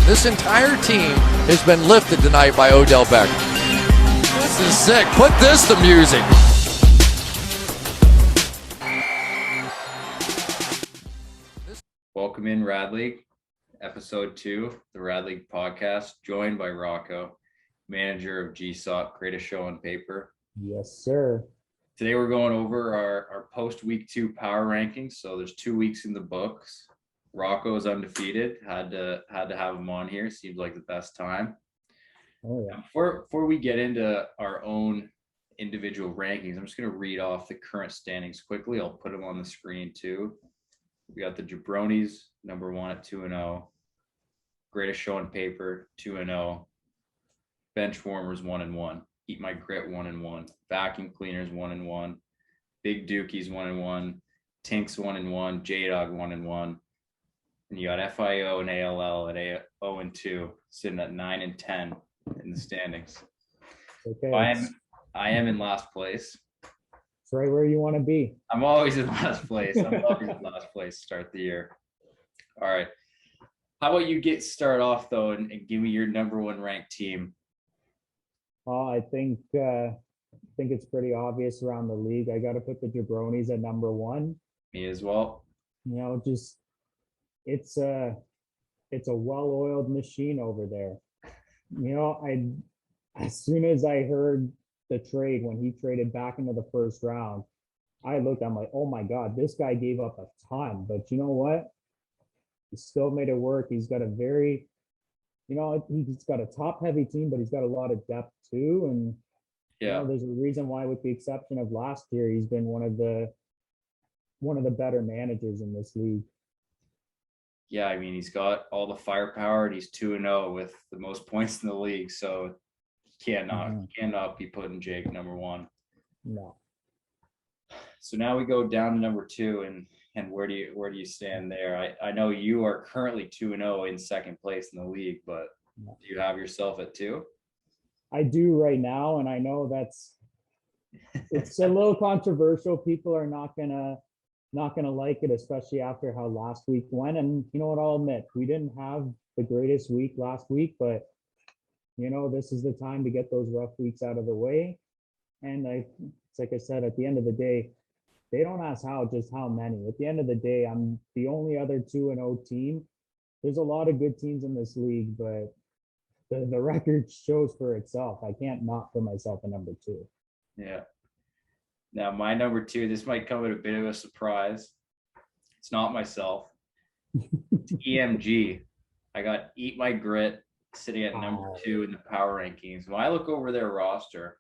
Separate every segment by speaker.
Speaker 1: This entire team has been lifted tonight by Odell Beckham. This is sick. Put this to music.
Speaker 2: Welcome in Rad League, episode 2, the Rad League podcast, joined by Rocco, manager of GSOC, greatest show on paper.
Speaker 3: Yes, sir.
Speaker 2: Today we're going over our post week 2 power rankings. So there's 2 weeks in the books. Rocco is undefeated. Had to have him on here. Seems like the best time.
Speaker 3: Oh yeah.
Speaker 2: Before we get into our own individual rankings, I'm just going to read off the current standings quickly. I'll put them on the screen too. We got the Jabronis, number 1 at 2-0. Greatest show on paper, 2-0. Bench warmers, 1-1. Eat My Grit, 1-1. Vacuum cleaners, 1-1. Big Dookies, 1-1. Tinks, 1-1. J-Dog, 1-1. And you got FIO and ALL at 0-2, sitting at 9 and 10 in the standings.
Speaker 3: Okay.
Speaker 2: I am in last place.
Speaker 3: It's right where you want to be.
Speaker 2: I'm always in last place. I'm always in last place to start the year. All right. How about you start off though and give me your number 1 ranked team?
Speaker 3: I think it's pretty obvious around the league. I got to put the Jabronis at number 1.
Speaker 2: Me as well.
Speaker 3: You know, just it's a well-oiled machine over there. You know, as soon as I heard the trade when he traded back into the first round, I'm like, oh my God, this guy gave up a ton. But you know what? He still made it work. He's got he's got a top-heavy team, but he's got a lot of depth too. And
Speaker 2: yeah,
Speaker 3: you know, there's a reason why, with the exception of last year, he's been one of the better managers in this league.
Speaker 2: Yeah, I mean, he's got all the firepower and he's 2-0 with the most points in the league. So he cannot be putting Jake number 1.
Speaker 3: No.
Speaker 2: So now we go down to number 2 and where do you stand there? I know you are currently 2-0 in second place in the league, but do you have yourself at 2?
Speaker 3: I do right now, and I know it's a little controversial. People are not gonna like it, especially after how last week went. And you know what, I'll admit, we didn't have the greatest week last week, but you know, this is the time to get those rough weeks out of the way. And it's like I said, at the end of the day, they don't ask just how many. At the end of the day, I'm the only other 2-0 team. There's a lot of good teams in this league, but the record shows for itself. I can't not put myself at number 2.
Speaker 2: Yeah. Now my number 2, this might come at a bit of a surprise. It's not myself. It's EMG. I got Eat My Grit sitting at number 2 in the power rankings. When I look over their roster,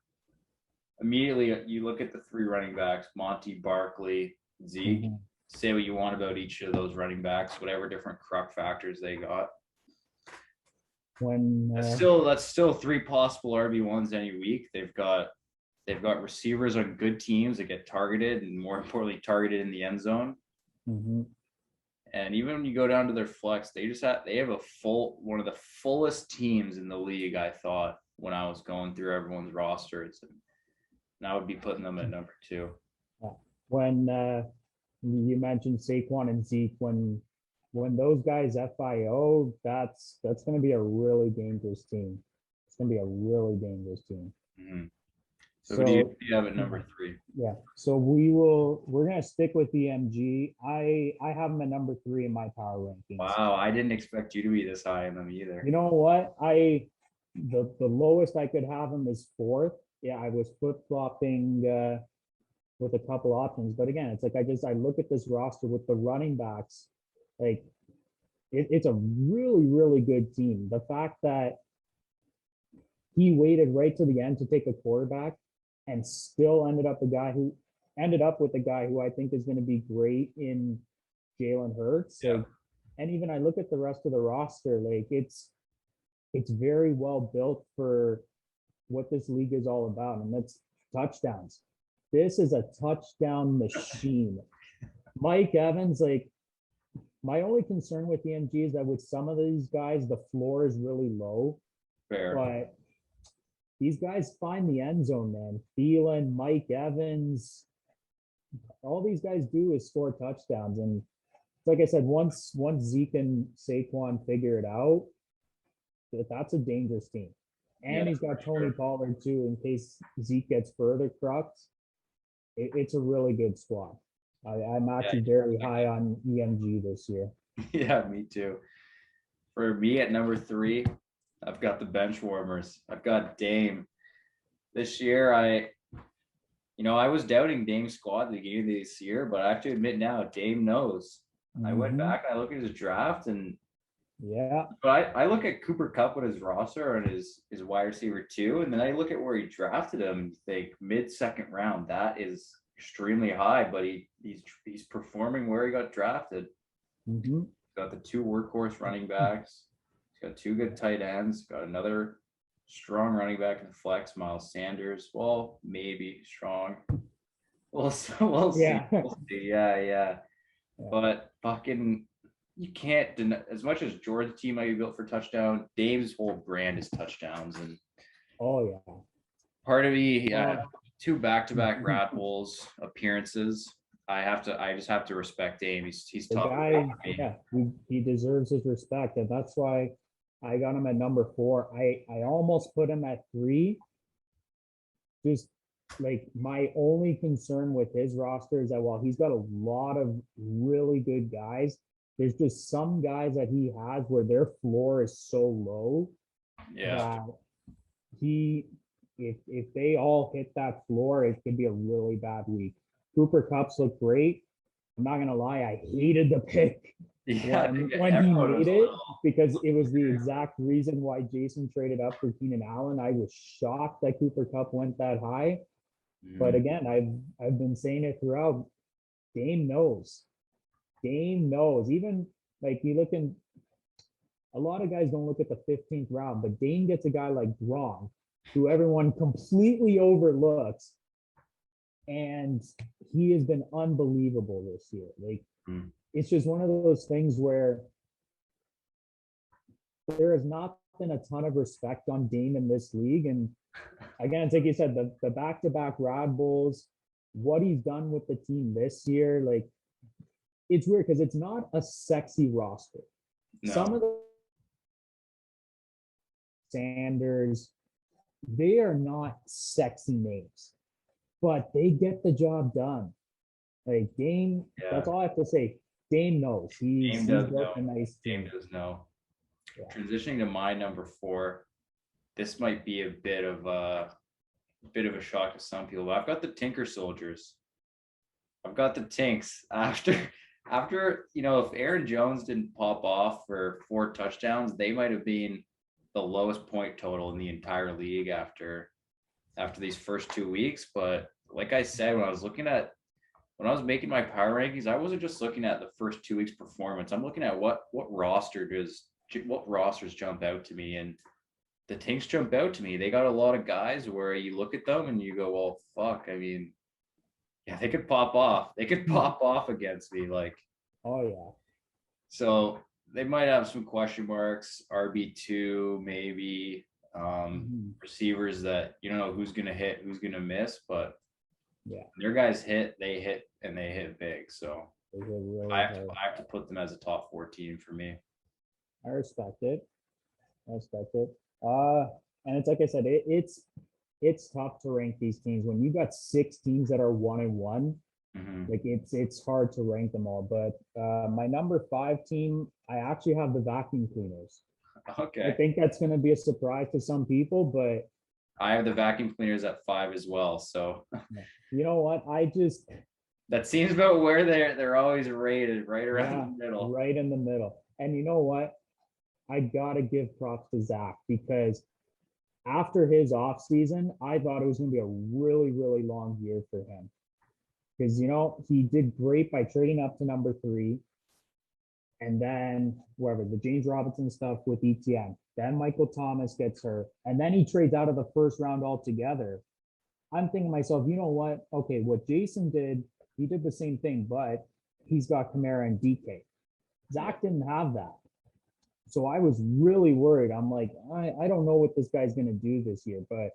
Speaker 2: immediately you look at the 3 running backs, Monty, Barkley, Zeke.
Speaker 3: Mm-hmm.
Speaker 2: Say what you want about each of those running backs, whatever different cruck factors they got. That's still 3 possible RB1s any week. They've got receivers on good teams that get targeted, and more importantly, targeted in the end zone.
Speaker 3: Mm-hmm.
Speaker 2: And even when you go down to their flex, they have one of the fullest teams in the league, I thought, when I was going through everyone's rosters. And I would be putting them at number 2.
Speaker 3: When you mentioned Saquon and Zeke, when those guys FIO, that's going to be a really dangerous team. It's going to be a really dangerous team.
Speaker 2: Mm-hmm. So who do you have at number 3?
Speaker 3: Yeah. So we're going to stick with EMG. I have them at number 3 in my power rankings.
Speaker 2: Wow. I didn't expect you to be this high in them either.
Speaker 3: You know what? The lowest I could have them is 4th. Yeah. I was flip-flopping with a couple options, but again, it's like, I look at this roster with the running backs, like it's a really, really good team. The fact that he waited right to the end to take a quarterback and still ended up with a guy who I think is going to be great in Jalen Hurts.
Speaker 2: Yeah.
Speaker 3: Like, and even I look at the rest of the roster, like it's very well built for what this league is all about, and that's touchdowns. This is a touchdown machine. Mike Evans, like, my only concern with EMG is that with some of these guys, the floor is really low.
Speaker 2: Fair.
Speaker 3: But these guys find the end zone, man. Thielen, Mike Evans, all these guys do is score touchdowns. And like I said, once Zeke and Saquon figure it out, that's a dangerous team. And
Speaker 2: Yeah,
Speaker 3: he's got
Speaker 2: for
Speaker 3: Tony
Speaker 2: sure.
Speaker 3: Pollard too, in case Zeke gets further crux. It's a really good squad. I'm actually very high on EMG this year.
Speaker 2: Yeah, me too. For me at number 3, I've got the bench warmers. I've got Dame. This year, I was doubting Dame's squad at the beginning of this year, but I have to admit now, Dame knows. I went
Speaker 3: Mhm.
Speaker 2: back and I look at his draft,
Speaker 3: Yeah,
Speaker 2: but I look at Cooper Cup with his roster and his wide receiver 2, and then I look at where he drafted him and think mid-second round. That is extremely high, but he's performing where he got drafted.
Speaker 3: hmm
Speaker 2: Got the 2 workhorse running backs. He's got 2 good tight ends. Got another strong running back in flex, Miles Sanders. Well, maybe strong. We'll see.
Speaker 3: yeah.
Speaker 2: We'll see. Yeah.
Speaker 3: Yeah.
Speaker 2: But fucking, you can't deny, as much as Jordan's team might be built for touchdown, Dave's whole brand is touchdowns. And
Speaker 3: Oh yeah.
Speaker 2: part of me, yeah,
Speaker 3: Oh.
Speaker 2: 2 back-to-back Rat Bowls appearances. I just have to respect Dame. He's
Speaker 3: The
Speaker 2: tough.
Speaker 3: guy, yeah, he deserves his respect, and that's why I got him at number 4. I almost put him at 3. Just like my only concern with his roster is that while he's got a lot of really good guys, there's just some guys that he has where their floor is so low
Speaker 2: Yeah.
Speaker 3: that he if they all hit that floor, it could be a really bad week. Cooper Cups look great. I'm not gonna lie, I hated the pick
Speaker 2: Yeah.
Speaker 3: when he made it because it was the exact reason why Jason traded up for Keenan Allen. I was shocked that Cooper Cup went that high. But again, I've been saying it throughout. Dame knows. Dame knows. Even like you look in, a lot of guys don't look at the 15th round, but Dame gets a guy like Gronk, who everyone completely overlooks, and he has been unbelievable this year. Like it's just one of those things where there has not been a ton of respect on Dame in this league, and again, it's like you said, the back-to-back Rad Bowls, what he's done with the team this year, like it's weird because it's not a sexy roster.
Speaker 2: No.
Speaker 3: Some of the Sanders, they are not sexy names, but they get the job done. Like Dame, that's all I have to say. Dame knows. He's built a nice team.
Speaker 2: Dame does know.
Speaker 3: Yeah.
Speaker 2: Transitioning to my number 4, this might be a bit of a shock to some people, but I've got the Tinker Soldiers. I've got the Tinks after if Aaron Jones didn't pop off for 4 touchdowns, they might have been the lowest point total in the entire league after these first 2 weeks. But like I said, when I was making my power rankings, I wasn't just looking at the first 2 weeks performance. I'm looking at what rosters jump out to me, and the Tinks jump out to me. They got a lot of guys where you look at them and you go, well, fuck. I mean, yeah, they could pop off. They could pop off against me. Like,
Speaker 3: oh yeah.
Speaker 2: So they might have some question marks, RB2, maybe receivers that you don't know who's going to hit, who's going to miss, but
Speaker 3: yeah,
Speaker 2: their guys hit and they hit big. So
Speaker 3: really
Speaker 2: I have to put them as a top 14 for me.
Speaker 3: I respect it. And it's like I said, it's tough to rank these teams when you got 6 teams that are 1-1. Like it's hard to rank them all. But my number 5 team, I actually have the Vacuum Cleaners.
Speaker 2: Okay.
Speaker 3: I think that's going to be a surprise to some people, but
Speaker 2: I have the Vacuum Cleaners at 5 as well. So
Speaker 3: you know what?
Speaker 2: that seems about where they're always rated, right around the middle.
Speaker 3: Right in the middle. And you know what? I gotta give props to Zach because after his off season, I thought it was going to be a really, really long year for him. Because he did great by trading up to number 3, and then the James Robinson stuff with ETN. Then Michael Thomas gets hurt, and then he trades out of the first round altogether. I'm thinking to myself, you know what? Okay, what Jason did, he did the same thing, but he's got Kamara and DK. Zach didn't have that. So I was really worried. I'm like, I don't know what this guy's going to do this year, but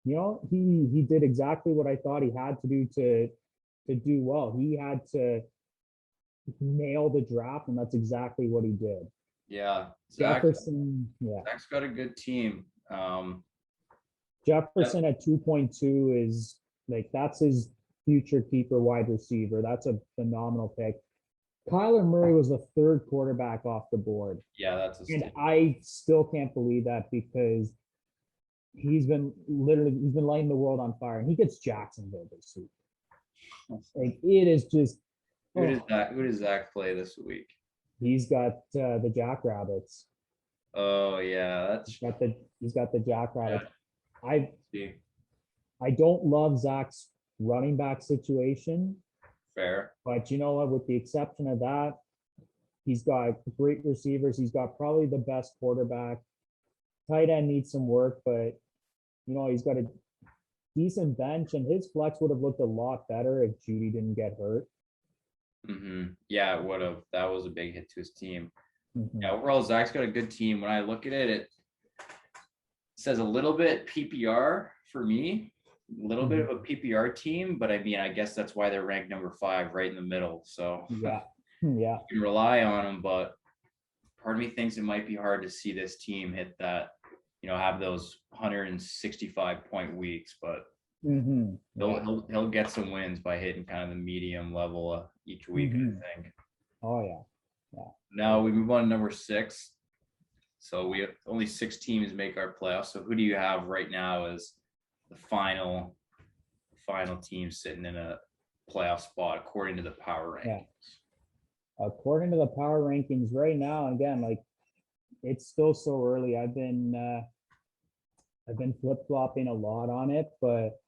Speaker 3: he did exactly what I thought he had to do to do well. He had to nail the draft, and that's exactly what he did.
Speaker 2: Yeah,
Speaker 3: Jefferson, yeah.
Speaker 2: Zach's got a good team.
Speaker 3: Jefferson at 2.2 is like, that's his future keeper wide receiver. That's a phenomenal pick. Kyler Murray was the third quarterback off the board.
Speaker 2: Yeah, that's a
Speaker 3: And
Speaker 2: steal.
Speaker 3: I still can't believe that because he's been lighting the world on fire, and he gets Jacksonville this week. Like, it is just,
Speaker 2: Who does Zach play this week?
Speaker 3: he's got the Jackrabbits.
Speaker 2: Oh yeah, that's
Speaker 3: He's got the Jackrabbits.
Speaker 2: see.
Speaker 3: I don't love Zach's running back situation,
Speaker 2: Fair.
Speaker 3: but you know what? With the exception of that, he's got great receivers. He's got probably the best quarterback. Tight end needs some work, but you know, he's got a decent bench, and his flex would have looked a lot better if Judy didn't get hurt.
Speaker 2: Yeah, it would have. That was a big hit to his team.
Speaker 3: Mhm.
Speaker 2: Yeah, overall, Zach's got a good team. When I look at it, it says a little bit PPR for me, a little bit of a PPR team, but I mean, I guess that's why they're ranked number 5, right in the middle. So
Speaker 3: Yeah.
Speaker 2: you can rely on them, but part of me thinks it might be hard to see this team hit that, have those 165-point weeks, but
Speaker 3: Mhm.
Speaker 2: he'll get some wins by hitting kind of the medium level each week, I think.
Speaker 3: Oh yeah.
Speaker 2: Now we move on to number 6. So we have only 6 teams make our playoffs. So who do you have right now as the final team sitting in a playoff spot according to the power rankings?
Speaker 3: Yeah. According to the power rankings right now, again, like, it's still so early. I've been flip-flopping a lot on it, but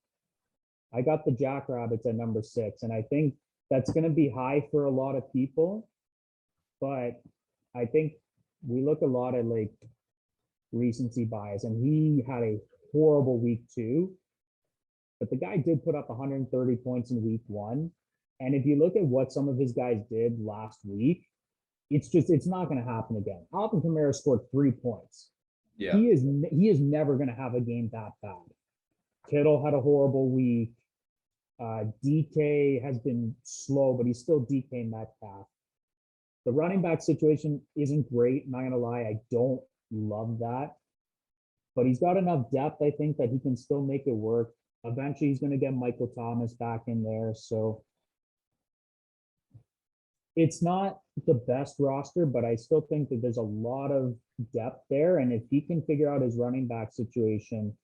Speaker 3: I got the Jackrabbits at number 6, and I think that's going to be high for a lot of people. But I think we look a lot at like recency bias, and he had a horrible week 2. But the guy did put up 130 points in week 1. And if you look at what some of his guys did last week, it's not going to happen again. Alvin Kamara scored 3 points.
Speaker 2: Yeah.
Speaker 3: He is never going to have a game that bad. Kittle had a horrible week. DK has been slow, but he's still DK Metcalf. The running back situation isn't great. I'm not going to lie. I don't love that. But he's got enough depth, I think, that he can still make it work. Eventually, he's going to get Michael Thomas back in there. So it's not the best roster, but I still think that there's a lot of depth there. And if he can figure out his running back situation,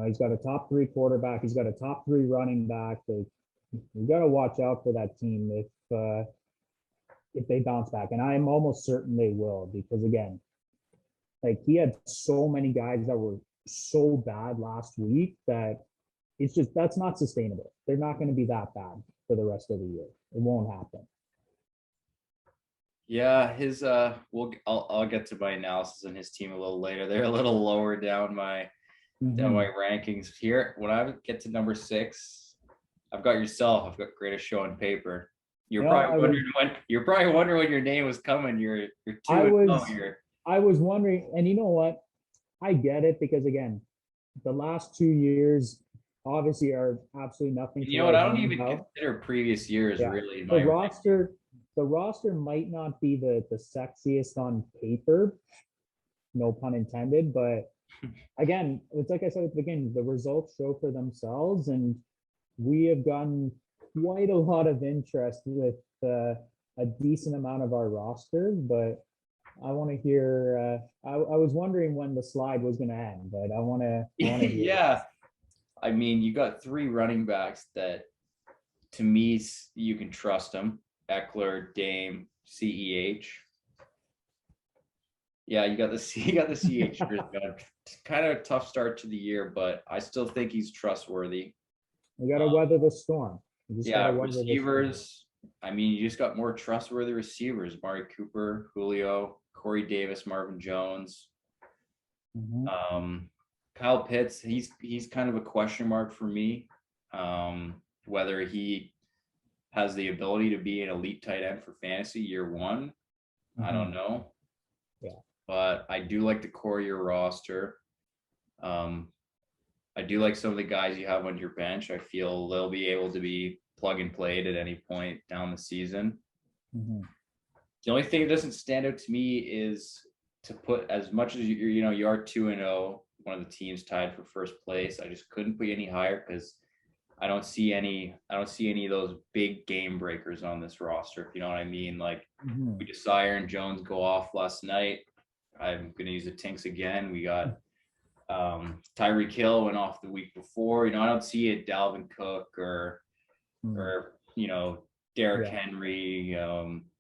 Speaker 3: he's got a top 3 quarterback. He's got a top 3 running back. You got to watch out for that team if they bounce back. And I'm almost certain they will, because again, like, he had so many guys that were so bad last week that that's not sustainable. They're not going to be that bad for the rest of the year. It won't happen.
Speaker 2: Yeah, I'll get to my analysis on his team a little later. They're a little lower down my rankings here. When I get to number 6, I've got yourself. I've got greatest show on paper. You're probably wondering when your name was coming. You're 2-0 here.
Speaker 3: I was wondering, and you know what? I get it, because again, the last 2 years obviously are absolutely nothing.
Speaker 2: You know what? I don't even consider previous years really.
Speaker 3: The roster might not be the sexiest on paper, no pun intended, but again, it's like I said at the beginning, the results show for themselves, and we have gotten quite a lot of interest with a decent amount of our roster. But I want to hear. I was wondering when the slide was going to end, but I want to.
Speaker 2: Yeah, I mean, you got 3 running backs that, to me, you can trust them. Eckler, Dame, CEH. Yeah, you got the CEH. Kind of a tough start to the year, but I still think he's trustworthy.
Speaker 3: We got to weather the storm.
Speaker 2: Receivers. I mean, you just got more trustworthy receivers: Amari Cooper, Julio, Corey Davis, Marvin Jones. Kyle Pitts. He's kind of a question mark for me. Whether he has the ability to be an elite tight end for fantasy year 1, I don't know.
Speaker 3: Yeah,
Speaker 2: but I do like the core of your roster. I do like some of the guys you have on your bench. I feel they'll be able to be plug and played at any point down the season. The only thing that doesn't stand out to me is to put as much as you are 2-0, one of the teams tied for first place. I just couldn't put any higher because I don't see any of those big game breakers on this roster, if you know what I mean. Like we just saw Aaron Jones go off last night. I'm gonna use the Tinks again. We got Tyreek Hill went off the week before. I don't see a Dalvin Cook or Derrick Henry.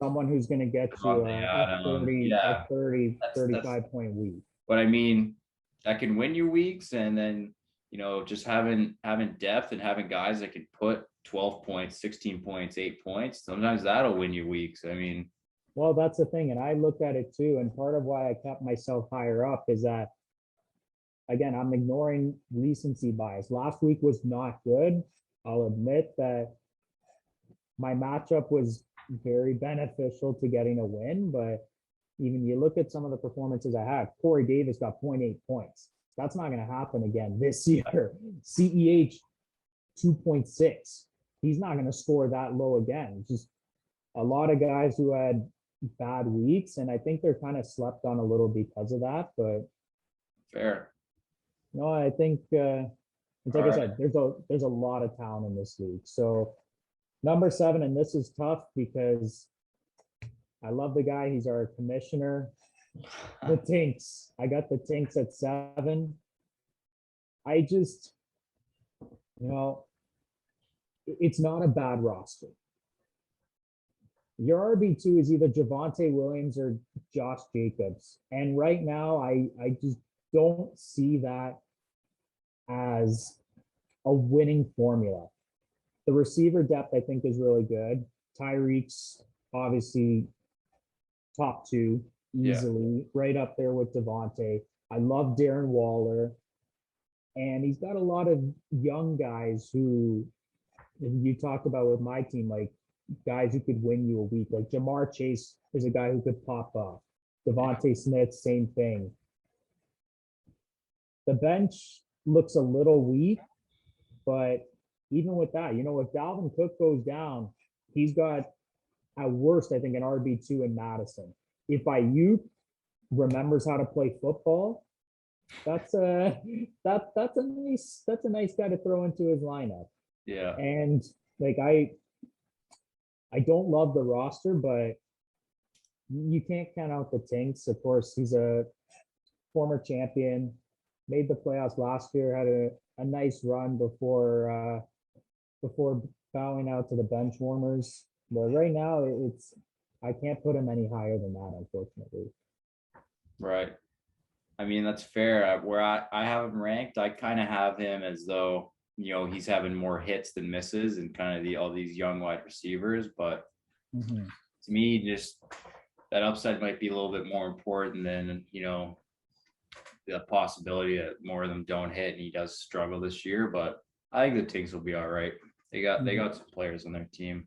Speaker 3: Someone who's going to get you a 30,
Speaker 2: yeah.
Speaker 3: 35 point week.
Speaker 2: But I mean, that can win you weeks, and then just having depth and having guys that can put 12 points, 16 points, 8 points. Sometimes that'll win you weeks. I mean,
Speaker 3: well, that's the thing, and I looked at it too. And part of why I kept myself higher up is that, again, I'm ignoring recency bias. Last week was not good. I'll admit that my matchup was very beneficial to getting a win, but even you look at some of the performances I had, Corey Davis got 0.8 points. That's not going to happen again this year. CEH 2.6. He's not going to score that low again. Just a lot of guys who had bad weeks, and I think they're kind of slept on a little because of that. But
Speaker 2: fair.
Speaker 3: No, I think it's like I said, there's a lot of talent in this league. So number 7, and this is tough because I love the guy. He's our commissioner. The Tinks. I got the Tinks at 7. I just, it's not a bad roster. Your RB2 is either Javonte Williams or Josh Jacobs. And right now, I just don't see that as a winning formula. The receiver depth, I think, is really good. Tyreek's obviously top 2 easily, right up there with Devontae. I love Darren Waller. And he's got a lot of young guys who you talked about with my team, like guys who could win you a week. Like Jamar Chase is a guy who could pop up. Devontae Smith, same thing. The bench looks a little weak, but even with that, if Dalvin Cook goes down, he's got at worst, I think, an RB2 in Madison. If Ayuk remembers how to play football, that's a nice guy to throw into his lineup.
Speaker 2: Yeah.
Speaker 3: And like I don't love the roster, but you can't count out the Tinks. Of course, he's a former champion, made the playoffs last year, had a nice run before bowing out to the bench warmers. But right now, I can't put him any higher than that, unfortunately.
Speaker 2: Right. I mean, that's fair. Where I have him ranked, I kind of have him as though, he's having more hits than misses and kind of all these young wide receivers. But to me, just that upside might be a little bit more important than, the possibility that more of them don't hit and he does struggle this year. But I think the Tinks will be all right. They got some players on their team.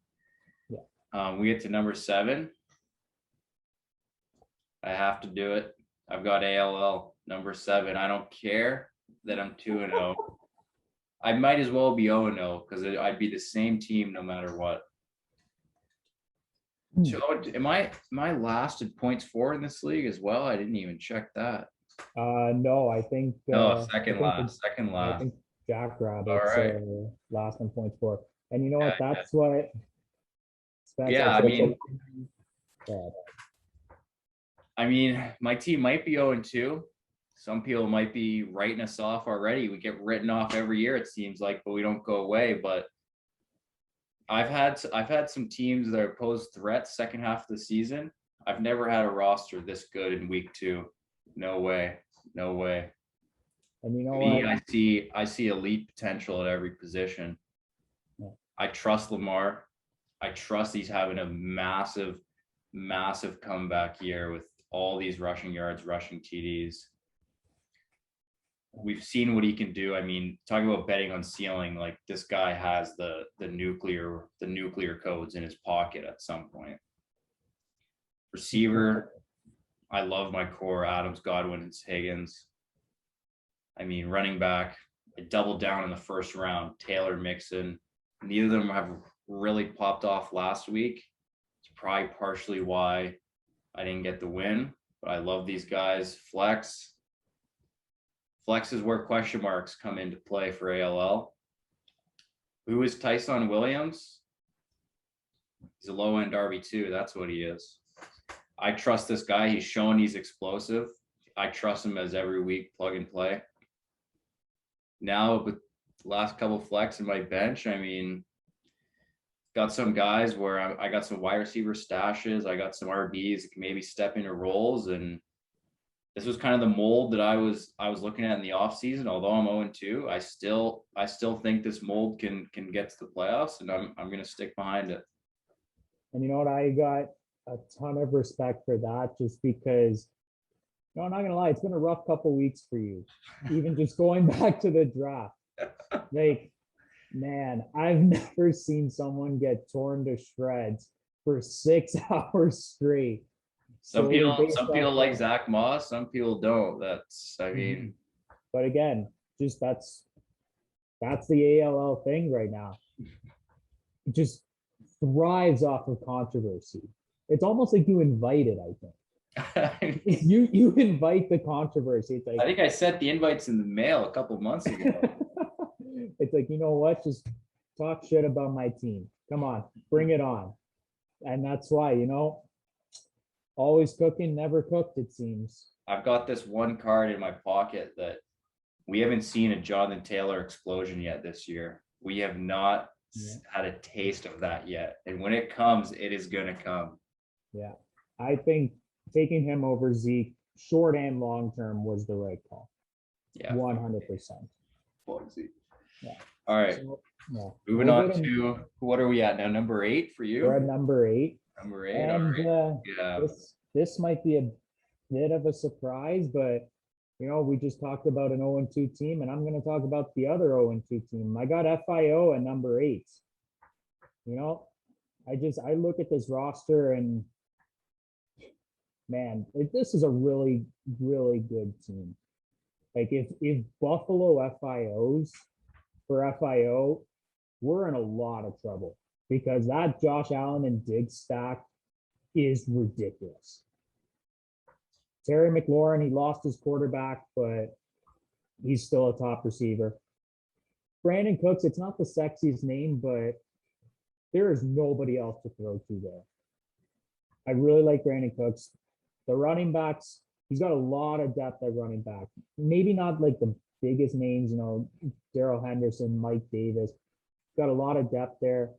Speaker 3: Yeah.
Speaker 2: We get to number 7. I have to do it. I've got ALL number 7. I don't care that I'm 2-0. I might as well be 0-0 because I'd be the same team no matter what. So am I last in points for in this league as well? I didn't even check that.
Speaker 3: No, I think
Speaker 2: second last.
Speaker 3: I think Jackrabbit's
Speaker 2: right.
Speaker 3: last in points for. And you know what? That's what.
Speaker 2: I mean, my team might be 0-2. Some people might be writing us off already. We get written off every year, it seems like, but we don't go away. But I've had some teams that are posed threats second half of the season. I've never had a roster this good in week 2. No way. And you know what? I see elite potential at every position. Yeah. I trust Lamar. I trust he's having a massive comeback year with all these rushing yards, rushing TDs. We've seen what he can do. I mean, talking about betting on ceiling, like this guy has the nuclear codes in his pocket at some point. Receiver, I love my core, Adams, Godwin, and Higgins. I mean, running back, I doubled down in the first round, Taylor, Mixon. Neither of them have really popped off last week. It's probably partially why I didn't get the win. but I love these guys. Flex is where question marks come into play for ALL. Who is Tyson Williams? He's a low end RB2. That's what he is. I trust this guy. He's shown he's explosive. I trust him as every week plug and play. Now with the last couple flex in my bench, I mean, got some guys where I got some wide receiver stashes. I got some RBs that can maybe step into roles, and this was kind of the mold that I was looking at in the offseason. Although I'm 0-2, I still think this mold can get to the playoffs, and I'm going to stick behind it.
Speaker 3: And you know what? I got a ton of respect for that, just because, no, I'm not gonna lie, it's been a rough couple weeks for you. Even just going back to the draft. Like, man, I've never seen someone get torn to shreds for 6 hours straight.
Speaker 2: Some
Speaker 3: solely
Speaker 2: people
Speaker 3: based off
Speaker 2: like
Speaker 3: that.
Speaker 2: Zach Moss, some people don't. That's, I mean,
Speaker 3: But again, just that's the ALL thing right now. It just thrives off of controversy. It's almost like you invite it, I think. You invite the controversy. It's like,
Speaker 2: I think I sent the invites in the mail a couple months ago.
Speaker 3: it's like, you know what? Just talk shit about my team. Come on, bring it on. And that's why, always cooking, never cooked, it seems.
Speaker 2: I've got this one card in my pocket that we haven't seen a Jonathan Taylor explosion yet this year. We have not had a taste of that yet. And when it comes, it is going to come.
Speaker 3: Yeah. I think taking him over Zeke, short and long term, was the right call.
Speaker 2: Yeah.
Speaker 3: 100%.
Speaker 2: Zeke.
Speaker 3: Yeah.
Speaker 2: All right.
Speaker 3: So, yeah.
Speaker 2: Moving on to, what are we at now? Number 8 for you?
Speaker 3: We're at number 8.
Speaker 2: Number 8.
Speaker 3: And
Speaker 2: all right. Yeah.
Speaker 3: this might be a bit of a surprise, but we just talked about an 0-2 team, and I'm going to talk about the other 0-2 team. I got FIO at number 8. I look at this roster and, man, this is a really, really good team. Like, if Buffalo FIOs for FIO, we're in a lot of trouble, because that Josh Allen and Diggs stack is ridiculous. Terry McLaurin, he lost his quarterback, but he's still a top receiver. Brandon Cooks, it's not the sexiest name, but there is nobody else to throw to there. I really like Brandon Cooks. The running backs, he's got a lot of depth at running back. Maybe not like the biggest names, Darrell Henderson, Mike Davis. Got a lot of depth there.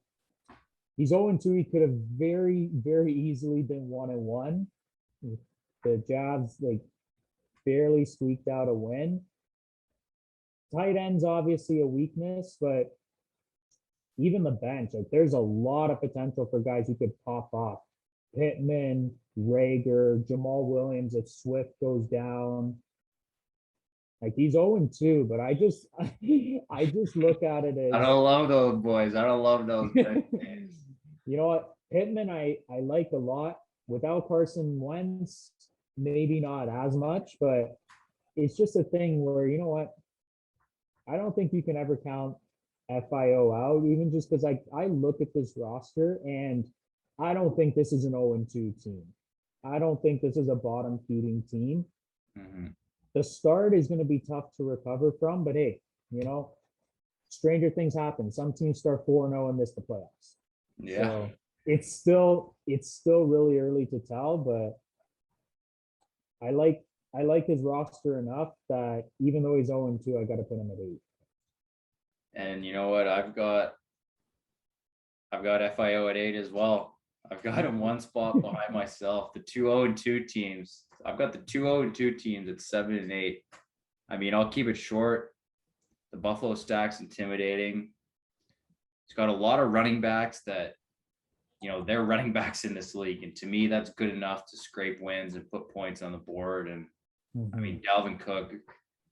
Speaker 3: He's 0-2. He could have very, very easily been 1-1. The Javs barely squeaked out a win. Tight end's obviously a weakness, but even the bench, there's a lot of potential for guys who could pop off. Pittman, Rager, Jamal Williams if Swift goes down. He's 0-2, but I just look at it as,
Speaker 2: I don't love those boys. I don't love those.
Speaker 3: You know what? Pittman, I like a lot. Without Carson Wentz, maybe not as much, but it's just a thing where, I don't think you can ever count FIO out, even just because I look at this roster and I don't think this is an 0-2 team. I don't think this is a bottom feeding team.
Speaker 2: Mm-hmm.
Speaker 3: The start is going to be tough to recover from, but hey, stranger things happen. Some teams start 4-0 and miss the playoffs.
Speaker 2: Yeah.
Speaker 3: So it's still really early to tell, but I like his roster enough that even though he's 0-2, I got to put him at 8.
Speaker 2: And you know what? I've got FIO at 8 as well. I've got him one spot behind myself. The 2-0-2 teams. I've got the 2-0-2 teams at 7 and 8. I mean, I'll keep it short. The Buffalo stack's intimidating. He's got a lot of running backs that, they're running backs in this league. And to me, that's good enough to scrape wins and put points on the board. And I mean, Dalvin Cook,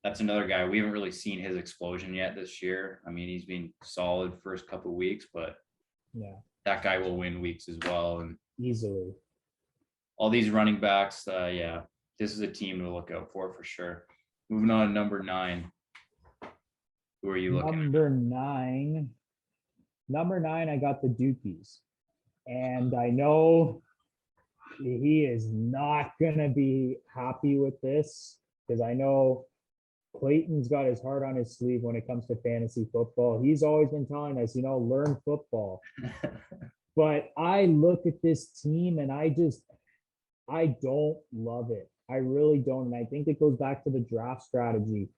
Speaker 2: that's another guy. We haven't really seen his explosion yet this year. I mean, he's been solid first couple of weeks, but
Speaker 3: yeah,
Speaker 2: that guy will win weeks as well. And
Speaker 3: easily.
Speaker 2: All these running backs, this is a team to look out for sure. Moving on to number 9. Who are you looking at?
Speaker 3: Number 9, I got the Dukies. And I know he is not gonna be happy with this because I know Clayton's got his heart on his sleeve when it comes to fantasy football. He's always been telling us, learn football. But I look at this team and I don't love it. I really don't. And I think it goes back to the draft strategy.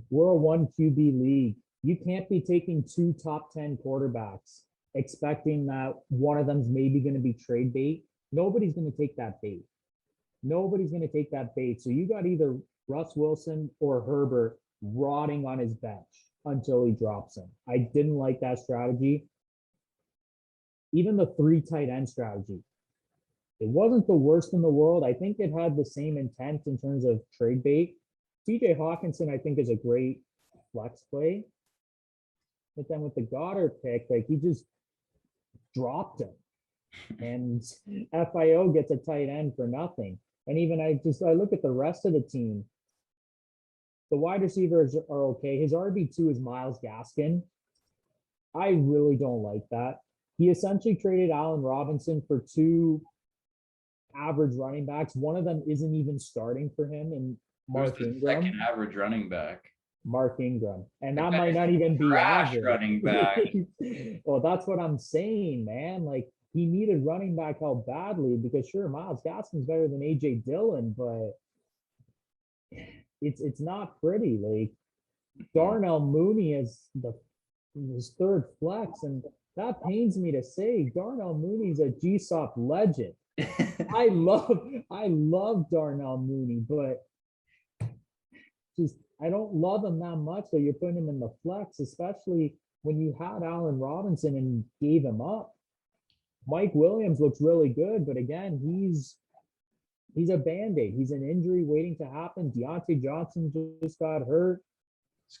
Speaker 3: We're a 1 QB league. You can't be taking 2 top 10 quarterbacks expecting that one of them's maybe going to be trade bait. Nobody's going to take that bait. Nobody's going to take that bait. So you got either Russ Wilson or Herbert rotting on his bench until he drops him. I didn't like that strategy. Even the 3 tight end strategy. It wasn't the worst in the world. I think it had the same intent in terms of trade bait. TJ Hawkinson, I think, is a great flex play. But then with the Goddard pick, like he just dropped him. And FIO gets a tight end for nothing. And even I look at the rest of the team. The wide receivers are okay. His RB2 is Myles Gaskin. I really don't like that. He essentially traded Allen Robinson for 2 average running backs. One of them isn't even starting for him, and Mark Ingram.
Speaker 2: Second average running back.
Speaker 3: Mark Ingram. And that might not even be average.
Speaker 2: Running back.
Speaker 3: Well, that's what I'm saying, man. Like, he needed running back help badly because sure, Myles Gaskin's better than AJ Dillon, but it's not pretty. Like, Darnell Mooney is his 3rd flex, and that pains me to say. Darnell Mooney's a GSOP legend. I love Darnell Mooney, but just I don't love him that much. So you're putting him in the flex, especially when you had Allen Robinson and gave him up. Mike Williams looks really good, but again, he's a Band-Aid. He's an injury waiting to happen. Deontay Johnson just got hurt.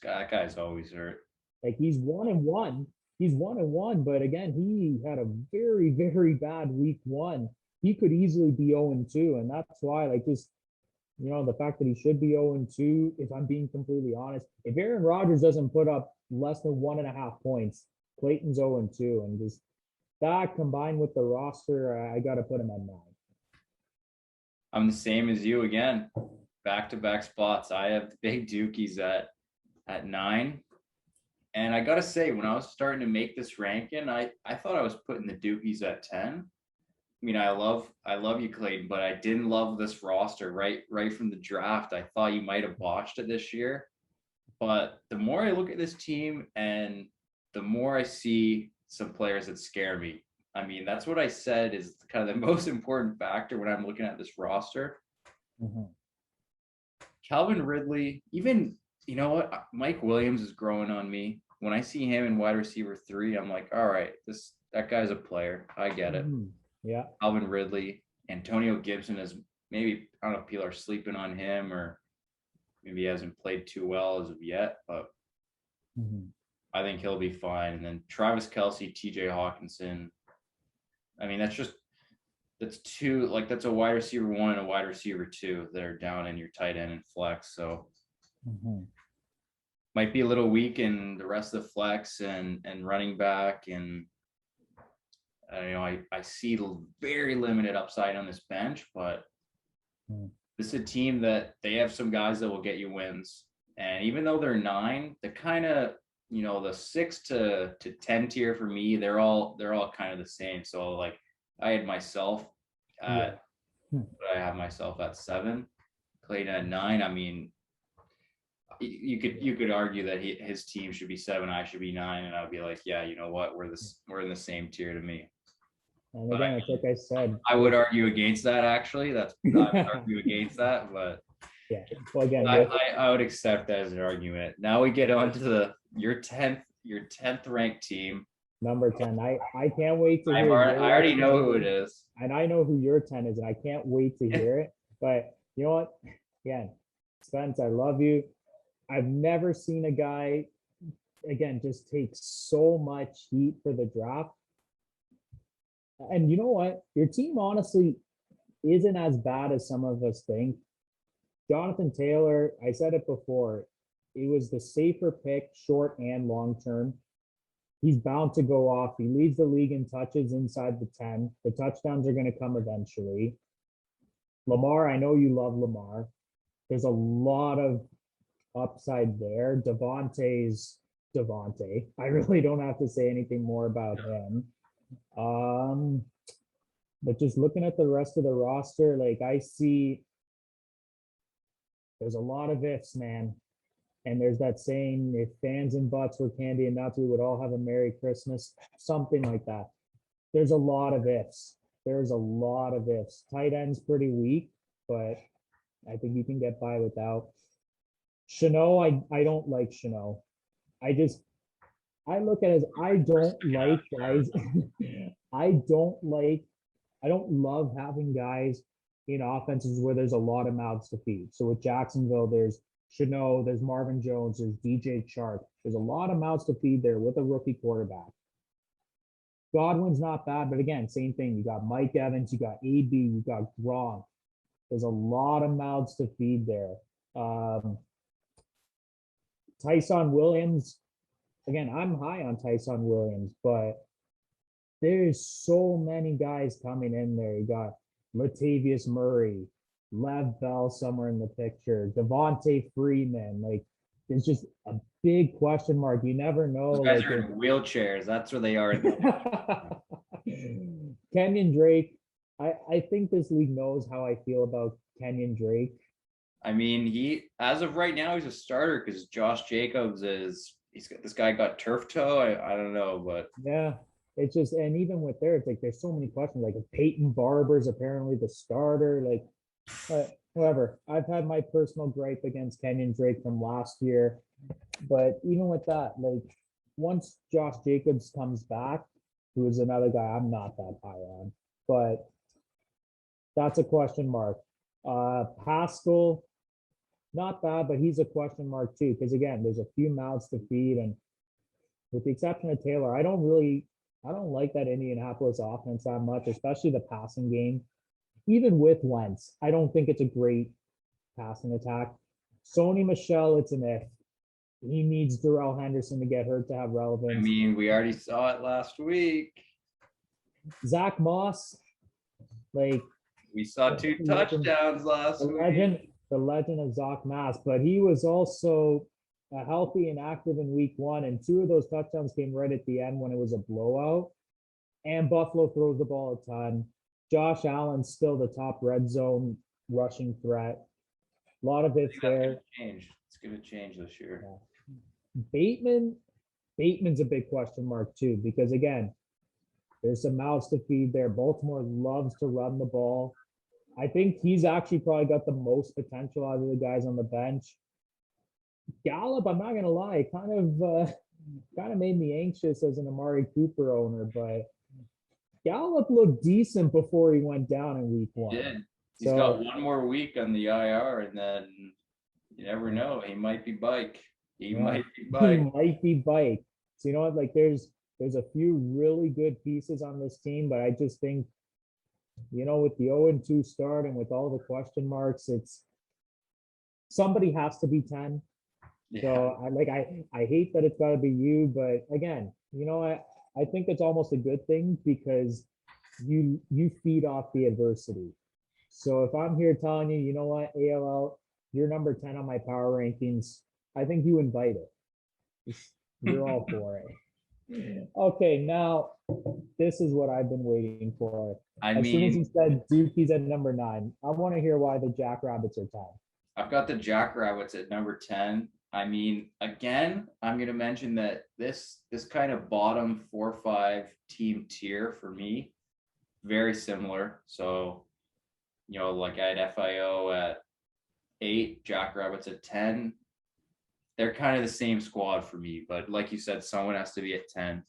Speaker 2: That guy's always hurt.
Speaker 3: Like, he's 1-1. He's 1-1, but again, he had a very, very bad week 1. He could easily be 0-2, and that's why, like, just the fact that he should be 0-2, if I'm being completely honest, if Aaron Rodgers doesn't put up less than 1.5 points, Clayton's 0-2, and just that combined with the roster, I got to put him at 9.
Speaker 2: I'm the same as you again, back-to-back spots. I have the big Dookies at 9. And I got to say, when I was starting to make this ranking, I thought I was putting the Dookies at 10. I mean, I love you, Clayton, but I didn't love this roster right from the draft. I thought you might have botched it this year. But the more I look at this team and the more I see some players that scare me. I mean, that's what I said is kind of the most important factor when I'm looking at this roster.
Speaker 3: Mm-hmm.
Speaker 2: Calvin Ridley, even, you know what? Mike Williams is growing on me. When I see him in wide receiver 3, I'm like, all right, that guy's a player. I get it.
Speaker 3: Mm-hmm. Yeah.
Speaker 2: Calvin Ridley, Antonio Gibson is maybe, I don't know if people are sleeping on him or maybe he hasn't played too well as of yet, but I think he'll be fine. And then Travis Kelce, TJ Hawkinson. I mean, that's 2, like that's a wide receiver 1 and a wide receiver 2 that are down in your tight end and flex. So might be a little weak in the rest of the flex and running back. And I see very limited upside on this bench, but this is a team that they have some guys that will get you wins. And even though they're 9, they're kind of, the 6 to 10 tier for me, they're all kind of the same. So like I had myself at, I have myself at 7, Clayton at 9. I mean, you could argue that his team should be 7, I should be 9, and I'd be like, yeah, you know what, we're in the same tier to me.
Speaker 3: And again, it's like I said,
Speaker 2: I would argue against that. Actually, I would argue against that, but
Speaker 3: yeah. Well, again,
Speaker 2: I would accept that as an argument. Now we get on to your 10th ranked team.
Speaker 3: Number 10. I can't wait to hear.
Speaker 2: I already know who it is,
Speaker 3: and I know who your 10 is, and I can't wait to hear it. But you know what? Again, Spence, I love you. I've never seen a guy, again, just take so much heat for the draft. And you know what? Your team honestly isn't as bad as some of us think. Jonathan Taylor, I said it before, it was the safer pick, short and long term. He's bound to go off. He leads the league in touches inside the 10. The touchdowns are going to come eventually. Lamar, I know you love Lamar. There's a lot of upside there. Devontae's Devontae. I really don't have to say anything more about him. But just looking at the rest of the roster, like I see there's a lot of ifs, man. And there's that saying, if fans and butts were candy and nuts, we would all have a Merry Christmas, something like that. There's a lot of ifs. There's a lot of ifs. Tight end's pretty weak, but I think you can get by without. Chanel, I don't like Chanel. I look at it as I don't like guys. I don't love having guys in offenses where there's a lot of mouths to feed. So with Jacksonville, there's Chanel, there's Marvin Jones, there's DJ Chark. There's a lot of mouths to feed there with a rookie quarterback. Godwin's not bad, but again, same thing. You got Mike Evans, you got AB, you got Gronk. There's a lot of mouths to feed there. Tyson Williams, again, I'm high on Tyson Williams, but there's so many guys coming in there. You got Latavius Murray, Lev Bell somewhere in the picture, Devontae Freeman. Like, there's just a big question mark. You never know.
Speaker 2: Those guys
Speaker 3: like,
Speaker 2: are in wheelchairs. That's where they are.
Speaker 3: Kenyon Drake. I think this league knows how I feel about Kenyon Drake.
Speaker 2: I mean, he, as of right now, he's a starter because Josh Jacobs this guy got turf toe. I don't know, but
Speaker 3: yeah, it's just, and even with there, it's like there's so many questions. Like if Peyton Barber's apparently the starter, like whatever. I've had my personal gripe against Kenyon Drake from last year, but even with that, like once Josh Jacobs comes back, who is another guy I'm not that high on, but that's a question mark. Pascal, not bad, but he's a question mark too, because again, there's a few mouths to feed, and with the exception of Taylor, I don't like that Indianapolis offense that much, especially the passing game. Even with Wentz, I don't think it's a great passing attack. Sony Michel, it's an if. He needs Darrell Henderson to get hurt to have relevance.
Speaker 2: I mean, we already saw it last week.
Speaker 3: Zach Moss, like
Speaker 2: we saw 2 touchdowns last week.
Speaker 3: The legend of Zach Moss, but he was also healthy and active in week 1, and 2 of those touchdowns came right at the end when it was a blowout. And Buffalo throws the ball a ton. Josh Allen's still the top red zone rushing threat. A lot of it's there.
Speaker 2: It's going to change this year.
Speaker 3: Yeah. Bateman's a big question mark too, because again, there's some mouths to feed there. Baltimore loves to run the ball. I think he's actually probably got the most potential out of the guys on the bench. Gallup, I'm not gonna lie, kind of made me anxious as an Amari Cooper owner, but Gallup looked decent before he went down in week 1.
Speaker 2: He did. He's got 1 more week on the IR, and then you never know. He might be bike. He might be bike.
Speaker 3: So you know what? Like there's a few really good pieces on this team, but I just think, you know, with the 0-2 start and with all the question marks, it's somebody has to be 10. Yeah. So I hate that it's got to be you, but again, you know, I think it's almost a good thing because you feed off the adversity. So if I'm here telling you, you know what, ALL, you're number 10 on my power rankings, I think you invite it. You're all for it. Okay, now this is what I've been waiting for. As soon as he said Dukey's at number 9, I want to hear why the Jackrabbits are 10.
Speaker 2: I've got the Jackrabbits at number 10. I mean, again, I'm going to mention that this kind of bottom 4 or 5 team tier for me, very similar. So, you know, like I had FIO at 8, Jackrabbits at 10. They're kind of the same squad for me, but like you said, someone has to be at 10.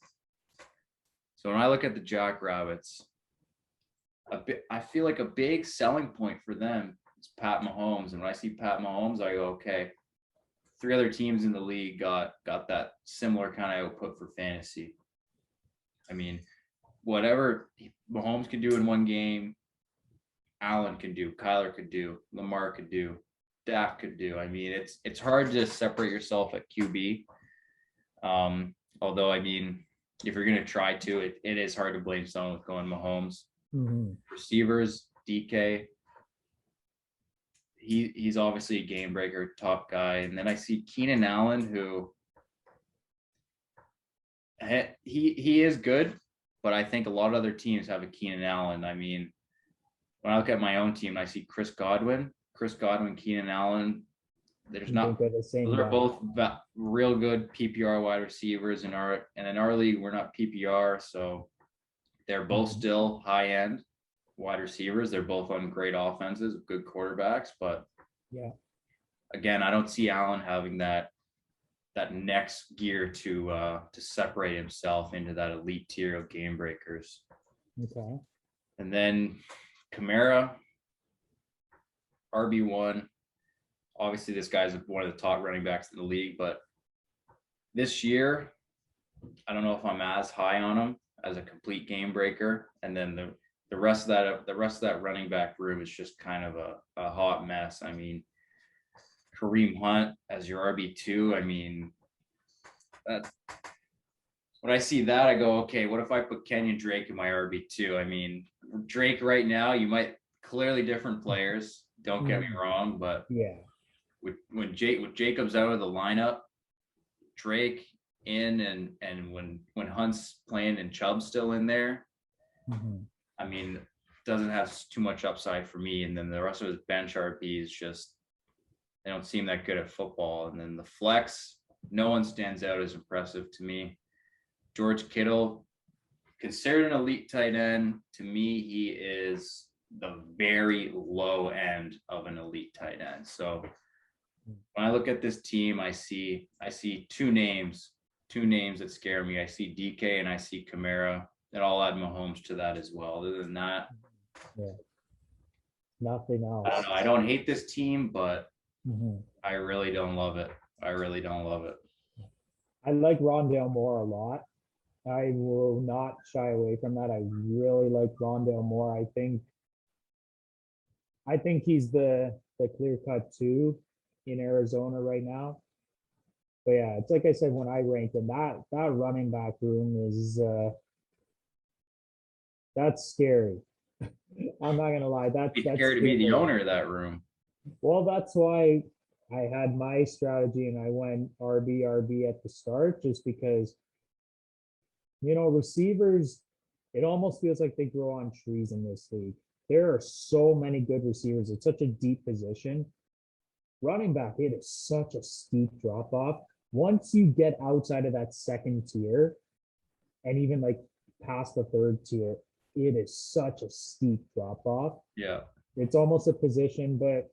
Speaker 2: So when I look at the Jackrabbits, I feel like a big selling point for them is Pat Mahomes. And when I see Pat Mahomes, I go, okay, 3 other teams in the league got that similar kind of output for fantasy. I mean, whatever Mahomes can do in 1 game, Allen can do, Kyler could do, Lamar could do, Dak could do. I mean, it's hard to separate yourself at QB. Although, I mean, if you're going to try to, it is hard to blame someone with going Mahomes.
Speaker 3: Mhm.
Speaker 2: Receivers, DK. He's obviously a game breaker, top guy. And then I see Keenan Allen, who he is good, but I think a lot of other teams have a Keenan Allen. I mean, when I look at my own team, I see Chris Godwin, Keenan Allen. There's
Speaker 3: You
Speaker 2: not.
Speaker 3: think they're the same
Speaker 2: Those are
Speaker 3: guy.
Speaker 2: both real good PPR wide receivers in our league. We're not PPR, so they're both
Speaker 3: Mhm.
Speaker 2: still high end wide receivers. They're both on great offenses, good quarterbacks, but
Speaker 3: Yeah.
Speaker 2: again, I don't see Allen having that next gear to separate himself into that elite tier of game breakers.
Speaker 3: Okay.
Speaker 2: And then Kamara, RB1. Obviously, this guy's one of the top running backs in the league, but this year, I don't know if I'm as high on him as a complete game breaker. And then the rest of that running back room is just kind of a hot mess. I mean, Kareem Hunt as your RB2. I mean, that's when I see that, I go, okay, what if I put Kenyon Drake in my RB2? I mean, Drake right now, you might clearly different players. Don't get me wrong, but
Speaker 3: Yeah.
Speaker 2: with Jacobs out of the lineup, Drake in, and when Hunt's playing and Chubb's still in there,
Speaker 3: Mhm.
Speaker 2: I mean, doesn't have too much upside for me. And then the rest of his bench RPs just they don't seem that good at football. And then the flex, no one stands out as impressive to me. George Kittle, considered an elite tight end, to me, he is the very low end of an elite tight end. So when I look at this team, I see two names that scare me. I see DK and I see Kamara, and I'll add Mahomes to that as well. Other than that,
Speaker 3: Yeah. Nothing
Speaker 2: I don't
Speaker 3: else.
Speaker 2: know. I don't hate this team, but
Speaker 3: Mhm.
Speaker 2: I really don't love it. I really don't love it.
Speaker 3: I like Rondale Moore a lot. I will not shy away from that. I really like Rondale Moore. I think he's the clear cut two in Arizona right now. But yeah, it's like I said when I ranked him, that running back room is that's scary. I'm not gonna lie,
Speaker 2: Be
Speaker 3: that's
Speaker 2: scared to be the
Speaker 3: scary.
Speaker 2: owner of that room.
Speaker 3: Well, that's why I had my strategy and I went RB at the start, just because receivers, it almost feels like they grow on trees in this league. There are so many good receivers. It's such a deep position. Running back, it is such a steep drop off. Once you get outside of that second tier and even like past the third tier, it is such a steep drop off.
Speaker 2: Yeah.
Speaker 3: It's almost a position, but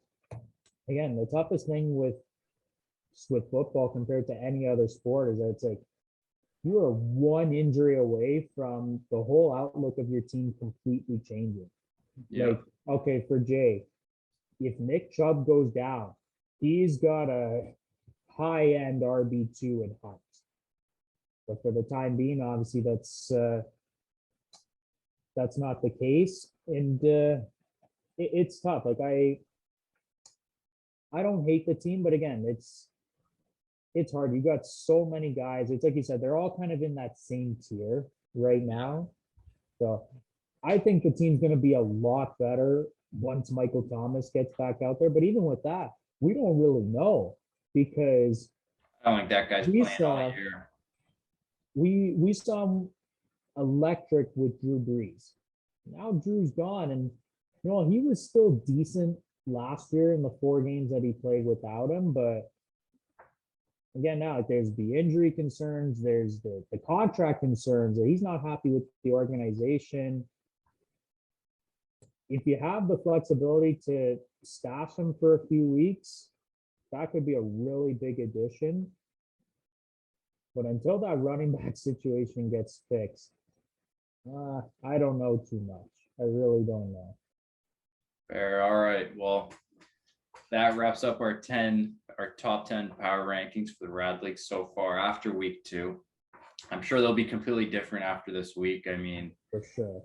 Speaker 3: again, the toughest thing with football compared to any other sport is that it's like you are one injury away from the whole outlook of your team completely changing.
Speaker 2: Yeah.
Speaker 3: Like, okay, for Jay, if Nick Chubb goes down, he's got a high end RB2 in Hunt. But for the time being, obviously that's not the case. And it's tough. Like I don't hate the team, but again, it's hard. You got so many guys. It's like you said, they're all kind of in that same tier right now. So I think the team's going to be a lot better once Michael Thomas gets back out there. But even with that, we don't really know because
Speaker 2: I don't think that guy's
Speaker 3: we
Speaker 2: playing all
Speaker 3: saw
Speaker 2: year.
Speaker 3: we saw him electric with Drew Brees. Now Drew's gone, and he was still decent last year in the 4 games that he played without him, but again, now like, there's the injury concerns, there's the contract concerns that he's not happy with the organization. If you have the flexibility to stash him for a few weeks, that could be a really big addition. But until that running back situation gets fixed, I don't know too much. I really don't know.
Speaker 2: Fair. All right. Well, that wraps up our top 10 power rankings for the Rad League so far after week 2. I'm sure they'll be completely different after this week. I mean,
Speaker 3: For sure.